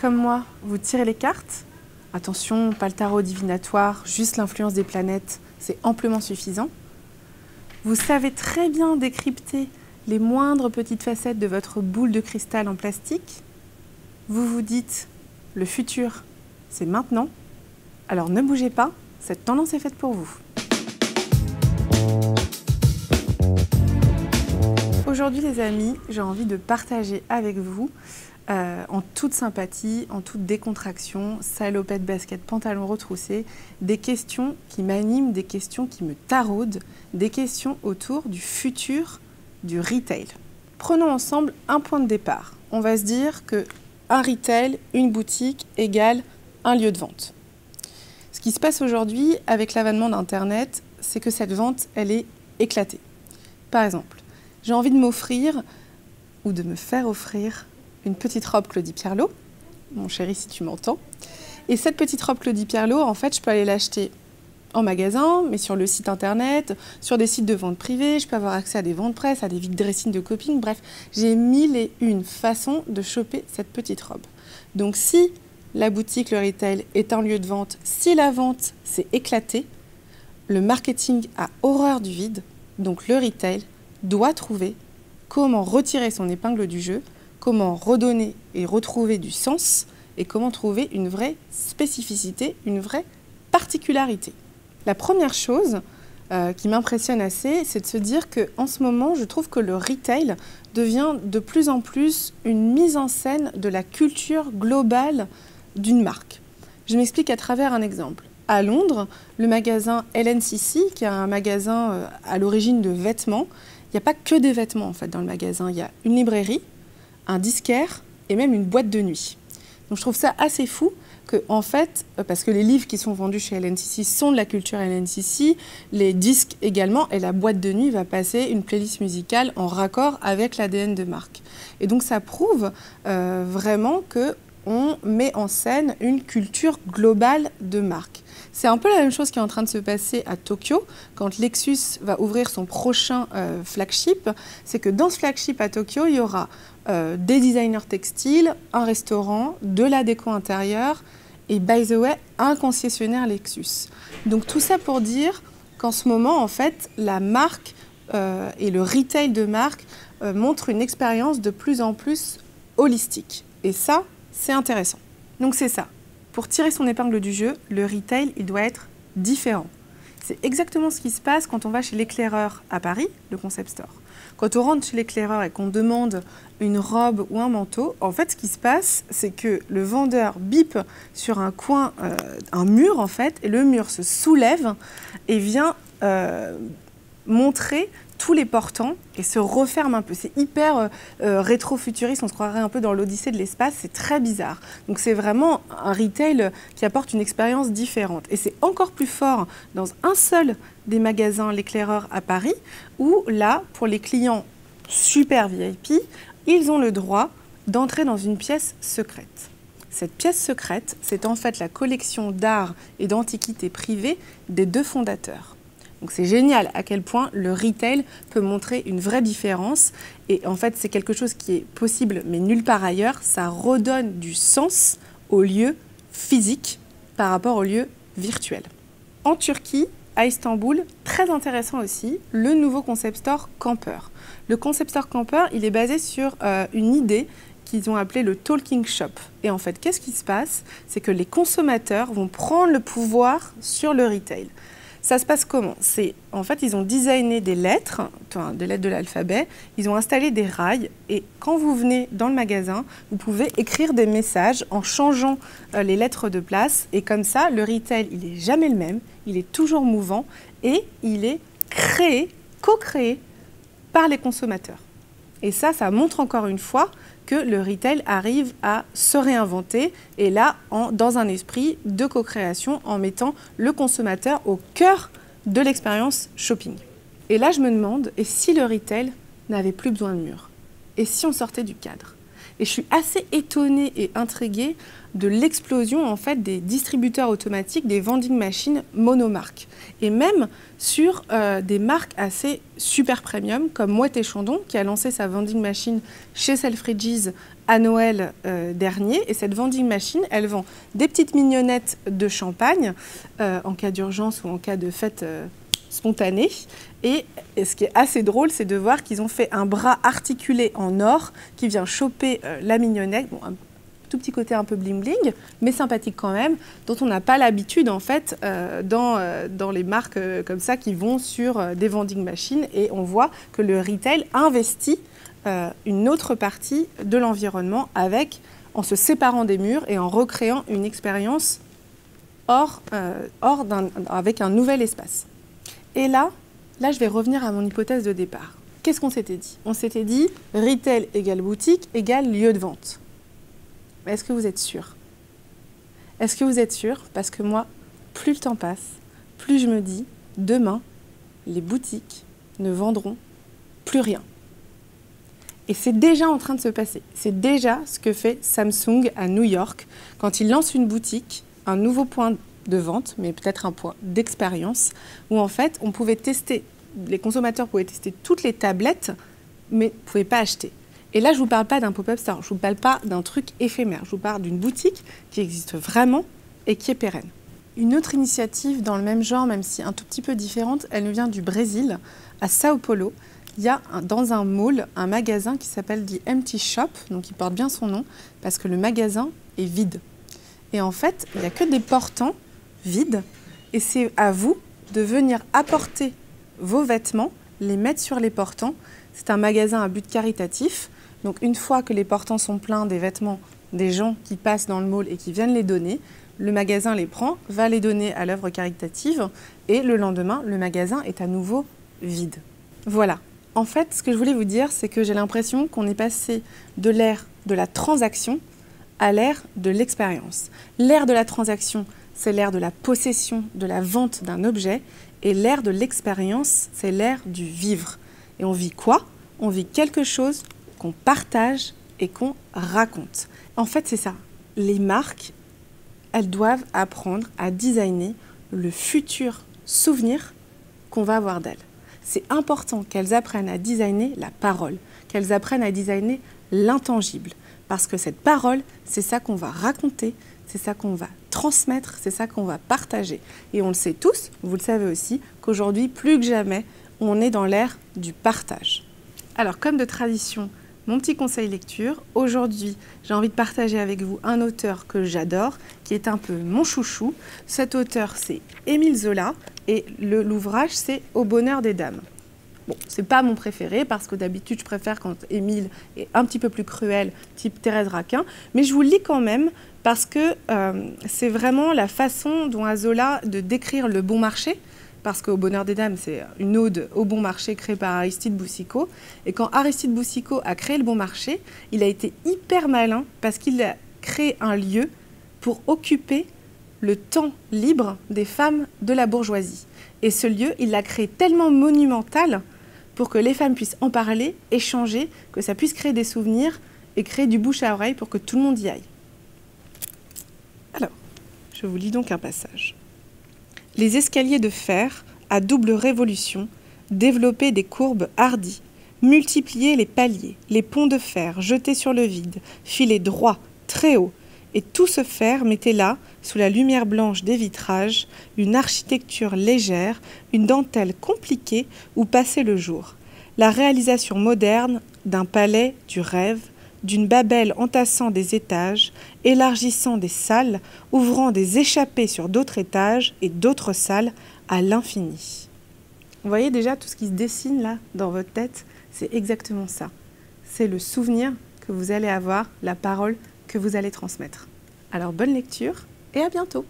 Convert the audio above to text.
comme moi, vous tirez les cartes. Attention, pas le tarot divinatoire, juste l'influence des planètes, c'est amplement suffisant. Vous savez très bien décrypter les moindres petites facettes de votre boule de cristal en plastique. Vous vous dites, le futur, c'est maintenant. Alors ne bougez pas, cette tendance est faite pour vous. Aujourd'hui les amis, j'ai envie de partager avec vous, en toute sympathie, en toute décontraction, salopette, basket, pantalon retroussé, des questions qui m'animent, des questions qui me taraudent, des questions autour du futur du retail. Prenons ensemble un point de départ. On va se dire que un retail, une boutique égale un lieu de vente. Ce qui se passe aujourd'hui avec l'avènement d'Internet, c'est que cette vente, elle est éclatée. Par exemple, j'ai envie de m'offrir ou de me faire offrir une petite robe Claudie Pierlot, mon chéri si tu m'entends. Et cette petite robe Claudie Pierlot, en fait, je peux aller l'acheter en magasin, mais sur le site internet, sur des sites de vente privée, je peux avoir accès à des ventes presse, à des vide dressing de copines, bref, j'ai 1001 façons de choper cette petite robe. Donc si la boutique, le retail est un lieu de vente, si la vente s'est éclatée, le marketing a horreur du vide, donc le retail doit trouver comment retirer son épingle du jeu, comment redonner et retrouver du sens et comment trouver une vraie spécificité, une vraie particularité. La première chose qui m'impressionne assez, c'est de se dire qu'en ce moment, je trouve que le retail devient de plus en plus une mise en scène de la culture globale d'une marque. Je m'explique à travers un exemple. À Londres, le magasin LNCC, qui est un magasin à l'origine de vêtements, il n'y a pas que des vêtements en fait dans le magasin, il y a une librairie, un disquaire et même une boîte de nuit. Donc je trouve ça assez fou que, en fait, parce que les livres qui sont vendus chez LNCC sont de la culture LNCC, les disques également, et la boîte de nuit va passer une playlist musicale en raccord avec l'ADN de marque. Et donc ça prouve vraiment qu'on met en scène une culture globale de marque. C'est un peu la même chose qui est en train de se passer à Tokyo, quand Lexus va ouvrir son prochain flagship. C'est que dans ce flagship à Tokyo, il y aura des designers textiles, un restaurant, de la déco intérieure et, by the way, un concessionnaire Lexus. Donc tout ça pour dire qu'en ce moment, en fait, la marque et le retail de marque montrent une expérience de plus en plus holistique. Et ça, c'est intéressant. Donc c'est ça. Pour tirer son épingle du jeu, le retail, il doit être différent. C'est exactement ce qui se passe quand on va chez l'éclaireur à Paris, le concept store. Quand on rentre chez l'éclaireur et qu'on demande une robe ou un manteau, en fait, ce qui se passe, c'est que le vendeur bip sur un coin, un mur, en fait, et le mur se soulève et vient montrer tous les portants et se referme un peu. C'est hyper rétro-futuriste, on se croirait un peu dans l'Odyssée de l'espace, c'est très bizarre. Donc c'est vraiment un retail qui apporte une expérience différente. Et c'est encore plus fort dans un seul des magasins, l'éclaireur à Paris, où là, pour les clients super VIP, ils ont le droit d'entrer dans une pièce secrète. Cette pièce secrète, c'est en fait la collection d'art et d'antiquités privées des deux fondateurs. Donc c'est génial à quel point le retail peut montrer une vraie différence. Et en fait, c'est quelque chose qui est possible, mais nulle part ailleurs. Ça redonne du sens au lieu physique par rapport au lieu virtuel. En Turquie, à Istanbul, très intéressant aussi, le nouveau concept store Camper. Le concept store Camper, il est basé sur une idée qu'ils ont appelée le Talking Shop. Et en fait, qu'est-ce qui se passe? C'est que les consommateurs vont prendre le pouvoir sur le retail. Ça se passe comment? En fait, ils ont designé des lettres de l'alphabet, ils ont installé des rails et quand vous venez dans le magasin, vous pouvez écrire des messages en changeant les lettres de place et comme ça, le retail, il n'est jamais le même, il est toujours mouvant et il est créé, co-créé par les consommateurs. Et ça montre encore une fois que le retail arrive à se réinventer et là, dans un esprit de co-création en mettant le consommateur au cœur de l'expérience shopping. Et là, je me demande, et si le retail n'avait plus besoin de murs? Et si on sortait du cadre? Et je suis assez étonnée et intriguée de l'explosion en fait des distributeurs automatiques, des vending machines monomarques. Et même sur des marques assez super premium comme Moët & Chandon qui a lancé sa vending machine chez Selfridges à Noël dernier. Et cette vending machine, elle vend des petites mignonnettes de champagne en cas d'urgence ou en cas de fête spontanée. Et ce qui est assez drôle, c'est de voir qu'ils ont fait un bras articulé en or qui vient choper la mignonnette. Bon, un tout petit côté un peu bling bling, mais sympathique quand même, dont on n'a pas l'habitude en fait dans les marques comme ça qui vont sur des vending machines. Et on voit que le retail investit une autre partie de l'environnement en se séparant des murs et en recréant une expérience avec un nouvel espace. Et là, je vais revenir à mon hypothèse de départ. Qu'est-ce qu'on s'était dit? On s'était dit retail égale boutique égale lieu de vente. Mais est-ce que vous êtes sûr? Est-ce que vous êtes sûr? Parce que moi, plus le temps passe, plus je me dis, demain, les boutiques ne vendront plus rien. Et c'est déjà en train de se passer. C'est déjà ce que fait Samsung à New York quand il lance une boutique, un nouveau point de vente, mais peut-être un point d'expérience, où en fait, on pouvait tester, les consommateurs pouvaient tester toutes les tablettes, mais ne pouvaient pas acheter. Et là, je ne vous parle pas d'un pop-up store, je ne vous parle pas d'un truc éphémère, je vous parle d'une boutique qui existe vraiment et qui est pérenne. Une autre initiative dans le même genre, même si un tout petit peu différente, elle nous vient du Brésil, à Sao Paulo. Il y a dans un mall, un magasin qui s'appelle The Empty Shop, donc il porte bien son nom, parce que le magasin est vide. Et en fait, il n'y a que des portants vides, et c'est à vous de venir apporter vos vêtements, les mettre sur les portants. C'est un magasin à but caritatif. Donc une fois que les portants sont pleins des vêtements des gens qui passent dans le mall et qui viennent les donner, le magasin les prend, va les donner à l'œuvre caritative et le lendemain, le magasin est à nouveau vide. Voilà. En fait, ce que je voulais vous dire, c'est que j'ai l'impression qu'on est passé de l'ère de la transaction à l'ère de l'expérience. L'ère de la transaction, c'est l'ère de la possession, de la vente d'un objet, et l'ère de l'expérience, c'est l'ère du vivre. Et on vit quoi? On vit quelque chose qu'on partage et qu'on raconte. En fait, c'est ça. Les marques, elles doivent apprendre à designer le futur souvenir qu'on va avoir d'elles. C'est important qu'elles apprennent à designer la parole, qu'elles apprennent à designer l'intangible. Parce que cette parole, c'est ça qu'on va raconter, c'est ça qu'on va transmettre, c'est ça qu'on va partager. Et on le sait tous, vous le savez aussi, qu'aujourd'hui, plus que jamais, on est dans l'ère du partage. Alors, comme de tradition, mon petit conseil lecture. Aujourd'hui, j'ai envie de partager avec vous un auteur que j'adore, qui est un peu mon chouchou. Cet auteur, c'est Émile Zola, et l'ouvrage, c'est Au bonheur des dames. Bon, c'est pas mon préféré, parce que d'habitude, je préfère quand Émile est un petit peu plus cruel, type Thérèse Raquin, mais je vous le lis quand même, parce que c'est vraiment la façon dont a Zola de décrire le bon marché, parce qu'Au bonheur des dames, c'est une ode au bon marché créée par Aristide Boucicaut. Et quand Aristide Boucicaut a créé le bon marché, il a été hyper malin parce qu'il a créé un lieu pour occuper le temps libre des femmes de la bourgeoisie. Et ce lieu, il l'a créé tellement monumental pour que les femmes puissent en parler, échanger, que ça puisse créer des souvenirs et créer du bouche à oreille pour que tout le monde y aille. Alors, je vous lis donc un passage. Les escaliers de fer, à double révolution, développaient des courbes hardies, multipliaient les paliers, les ponts de fer jetés sur le vide, filaient droit, très haut, et tout ce fer mettait là, sous la lumière blanche des vitrages, une architecture légère, une dentelle compliquée où passait le jour. La réalisation moderne d'un palais du rêve, d'une Babel entassant des étages, élargissant des salles, ouvrant des échappées sur d'autres étages et d'autres salles à l'infini. Vous voyez déjà tout ce qui se dessine là dans votre tête, c'est exactement ça. C'est le souvenir que vous allez avoir, la parole que vous allez transmettre. Alors bonne lecture et à bientôt!